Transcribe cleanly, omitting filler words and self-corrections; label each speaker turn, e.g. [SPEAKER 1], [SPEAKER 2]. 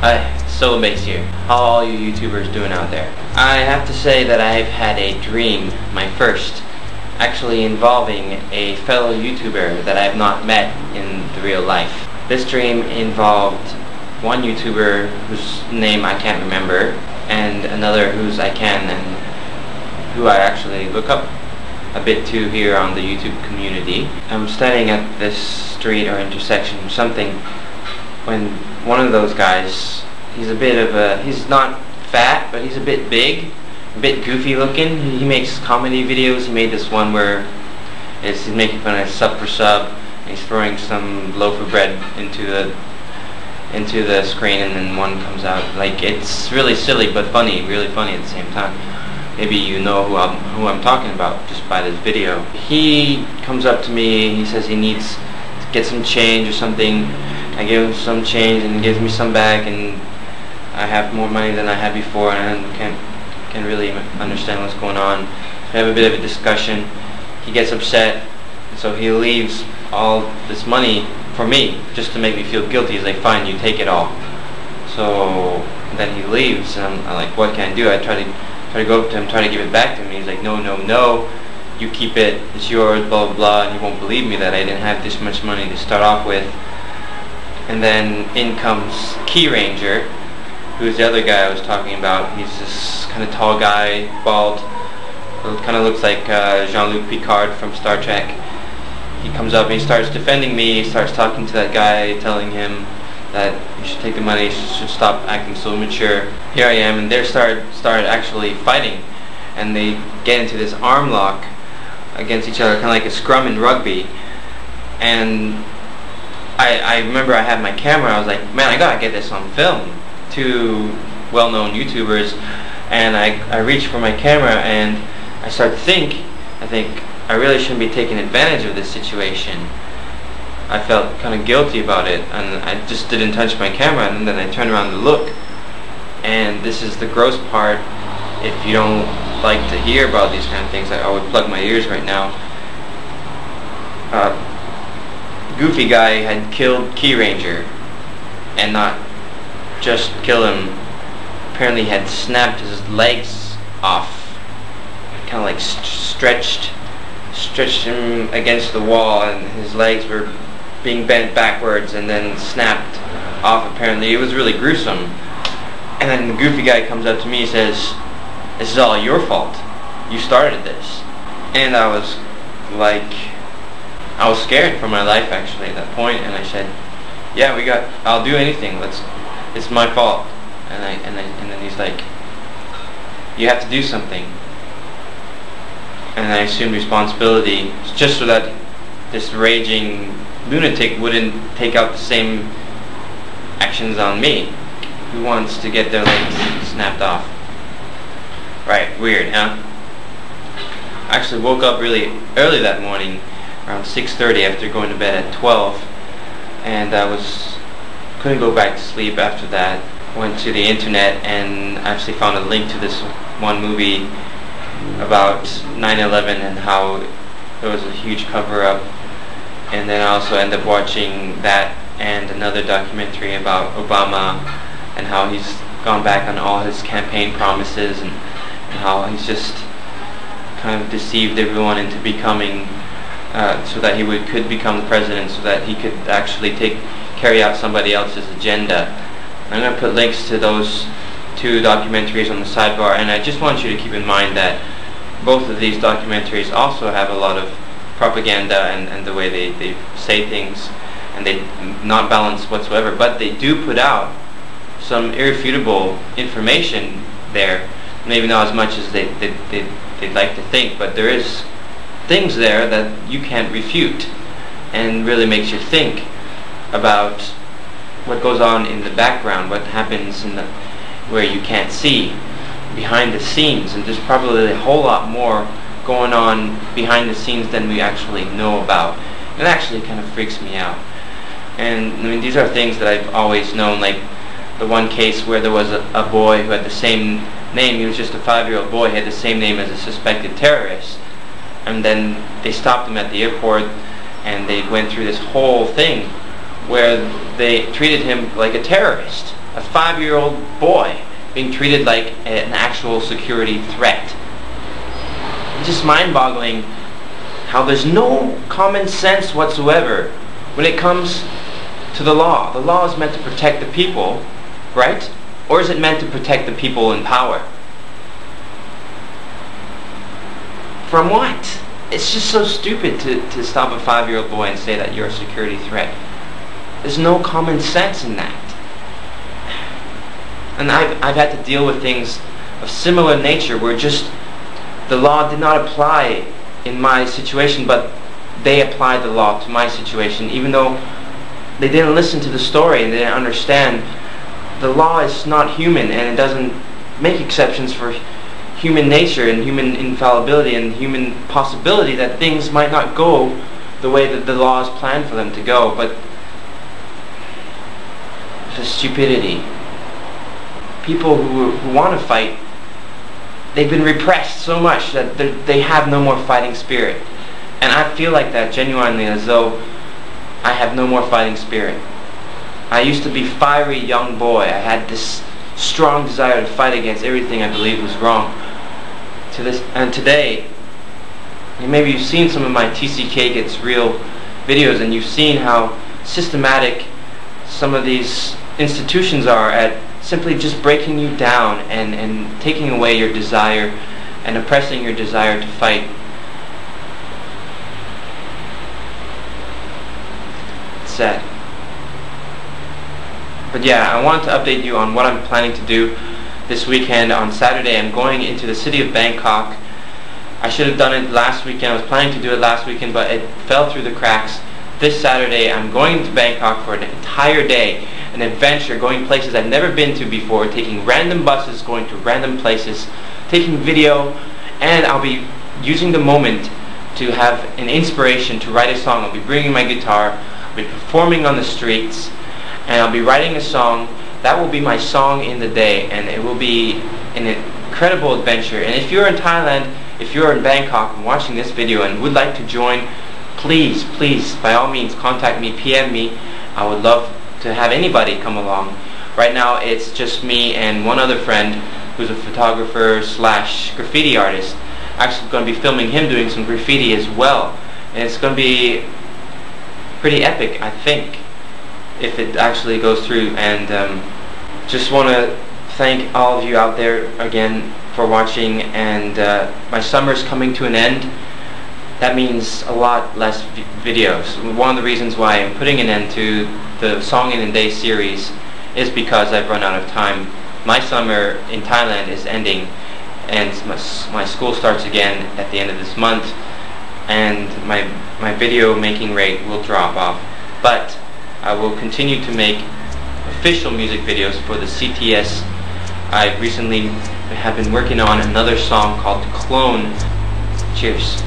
[SPEAKER 1] Hi, Base here. How are all you YouTubers doing out there? I have to say that I've had a dream, my first, actually involving a fellow YouTuber that I have not met in the real life. This dream involved one YouTuber whose name I can't remember, and another whose I can, and who I actually look up a bit to here on the YouTube community. I'm standing at this street or intersection or something when one of those guys, he's not fat, but he's a bit big, a bit goofy looking. He makes comedy videos. He made this one where he's making fun of sub for sub, and he's throwing some loaf of bread into the screen, and then one comes out. Like, it's really silly but funny, really funny at the same time. Maybe you know who I'm talking about just by this video. He comes up to me, he says he needs to get some change or something. I give him some change and he gives me some back, and I have more money than I had before, and I can't really understand what's going on. We have a bit of a discussion. He gets upset, and so he leaves all this money for me just to make me feel guilty. He's like, fine, you take it all. So then he leaves, and I'm like, what can I do? I try to go up to him, try to give it back to him. He's like, no, you keep it, it's yours, blah blah blah. And he won't believe me that I didn't have this much money to start off with. And then in comes Key Ranger, who's the other guy I was talking about. He's this kind of tall guy, bald, kind of looks like Jean-Luc Picard from Star Trek. He comes up and he starts defending me. He starts talking to that guy, telling him that you should take the money, you should stop acting so immature. Here I am, and they start actually fighting, and they get into this arm lock against each other, kind of like a scrum in rugby. And I remember I had my camera. I was like, man, I gotta get this on film. Two well-known YouTubers, and I reach for my camera and I start to think, I really shouldn't be taking advantage of this situation. I felt kind of guilty about it, and I just didn't touch my camera, and then I turned around to look. And this is the gross part. If you don't like to hear about these kind of things, I would plug my ears right now. Goofy guy had killed Key Ranger, and not just kill him, apparently had snapped his legs off, kind of like stretched him against the wall, and his legs were being bent backwards and then snapped off. Apparently it was really gruesome. And then the goofy guy comes up to me and says, this is all your fault, you started this. And I was scared for my life actually at that point, and I said, yeah, I'll do anything, it's my fault. And then he's like, you have to do something. And I assumed responsibility just so that this raging lunatic wouldn't take out the same actions on me. Who wants to get their legs snapped off? Right, weird, huh? I actually woke up really early that morning, around 6:30 after going to bed at 12, and couldn't go back to sleep after that. Went to the internet and actually found a link to this one movie about 9/11 and how it was a huge cover-up. And then I also ended up watching that and another documentary about Obama and how he's gone back on all his campaign promises, and how he's just kind of deceived everyone into becoming so that he could become the president, so that he could actually carry out somebody else's agenda. I'm going to put links to those two documentaries on the sidebar, and I just want you to keep in mind that both of these documentaries also have a lot of propaganda and the way they say things, and they not balanced whatsoever, but they do put out some irrefutable information there. Maybe not as much as they'd like to think, but there is things there that you can't refute, and really makes you think about what goes on in the background, what happens where you can't see, behind the scenes. And there's probably a whole lot more going on behind the scenes than we actually know about. It actually kind of freaks me out. And I mean, these are things that I've always known, like the one case where there was a boy who had the same name. He was just a 5-year-old boy. He had the same name as a suspected terrorist, and then they stopped him at the airport, and they went through this whole thing where they treated him like a terrorist. a 5-year-old boy being treated like an actual security threat. It's just mind-boggling how there's no common sense whatsoever when it comes to the law. The law is meant to protect the people, right? Or is it meant to protect the people in power? From what? It's just so stupid to stop a 5-year-old boy and say that you're a security threat. There's no common sense in that. And I've had to deal with things of similar nature where just the law did not apply in my situation, but they applied the law to my situation, even though they didn't listen to the story and they didn't understand. The law is not human, and it doesn't make exceptions for human nature and human infallibility and human possibility that things might not go the way that the law is planned for them to go. But the stupidity. People who want to fight, they've been repressed so much that they have no more fighting spirit. And I feel like that genuinely, as though I have no more fighting spirit. I used to be a fiery young boy. I had this strong desire to fight against everything I believed was wrong. And today, maybe you've seen some of my TCK Gets Real videos, and you've seen how systematic some of these institutions are at simply just breaking you down and taking away your desire and oppressing your desire to fight. It's sad. But yeah, I wanted to update you on what I'm planning to do this weekend. On Saturday, I'm going into the city of Bangkok. I should have done it last weekend. I was planning to do it last weekend, but it fell through the cracks. This Saturday, I'm going to Bangkok for an entire day, an adventure, going places I've never been to before, taking random buses, going to random places, taking video, and I'll be using the moment to have an inspiration to write a song. I'll be bringing my guitar, I'll be performing on the streets, and I'll be writing a song. That will be my song in the day, and it will be an incredible adventure. And if you're in Thailand, if you're in Bangkok and watching this video and would like to join, please, by all means, contact me, PM me. I would love to have anybody come along. Right now it's just me and one other friend who's a photographer / graffiti artist. Actually going to be filming him doing some graffiti as well, and it's going to be pretty epic, I think, if it actually goes through. And just want to thank all of you out there again for watching. And my summer's coming to an end. That means a lot less videos. One of the reasons why I'm putting an end to the Song in a Day series is because I've run out of time. My summer in Thailand is ending, and my school starts again at the end of this month, and my video making rate will drop off. But I will continue to make official music videos for the CTS. I recently have been working on another song called Clone. Cheers.